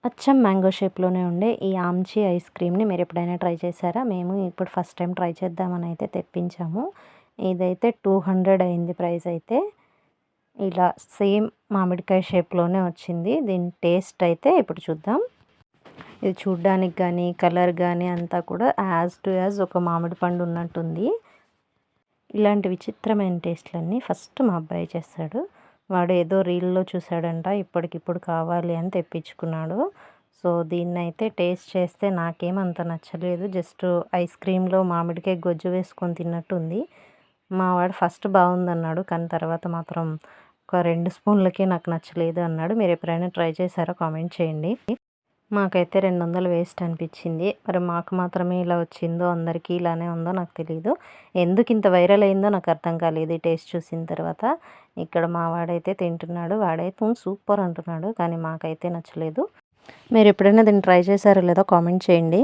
అచ్చం మ్యాంగో షేప్‌లోనే ఉండే ఈ ఆమ్చి ఐస్ క్రీమ్‌ని మీరెప్పుడైనా ట్రై చేశారా? మేము ఇప్పుడు ఫస్ట్ టైమ్ ట్రై చేద్దామని అయితే తెప్పించాము. ఇదైతే 200 అయింది ప్రైస్ అయితే. ఇలా సేమ్ మామిడికాయ షేప్‌లోనే వచ్చింది. దీని టేస్ట్ అయితే ఇప్పుడు చూద్దాం. ఇది చూడ్డానికి గానీ, కలర్ గానీ అంతా కూడా యాజ్ టు యాజ్ ఒక మామిడి పండు ఉన్నట్టుంది. ఇలాంటి విచిత్రమైన టేస్ట్‌లన్నీ ఫస్ట్ మా అబ్బాయి చేస్తాడు. వాడు ఏదో రీల్‌లో చూసాడంట, ఇప్పటికిప్పుడు కావాలి అని తెప్పించుకున్నాడు. సో, దీన్నైతే టేస్ట్ చేస్తే నాకేమంత నచ్చలేదు. జస్ట్ ఐస్ క్రీమ్‌లో మామిడికాయ గొజ్జు వేసుకొని తిన్నట్టుంది. మా వాడు ఫస్ట్ బావుందన్నాడు. కానీ తర్వాత మాత్రం ఒక 2 స్పూన్లకే నాకు నచ్చలేదు అన్నాడు. మీరెప్పుడైనా ట్రై చేశారా? కామెంట్ చేయండి. మాకైతే 200 వేస్ట్ అనిపించింది. మరి మాకు మాత్రమే ఇలా వచ్చిందో, అందరికీ ఇలానే ఉందో నాకు తెలీదు. ఎందుకింత వైరల్ అయిందో నాకు అర్థం కాలేదు ఈ టేస్ట్ చూసిన తర్వాత. ఇక్కడ మా వాడైతే తింటున్నాడు. వాడైతే సూపర్ అంటున్నాడు. కానీ మాకైతే నచ్చలేదు. మీరెప్పుడైనా దీన్ని ట్రై చేశారో లేదో కామెంట్ చేయండి.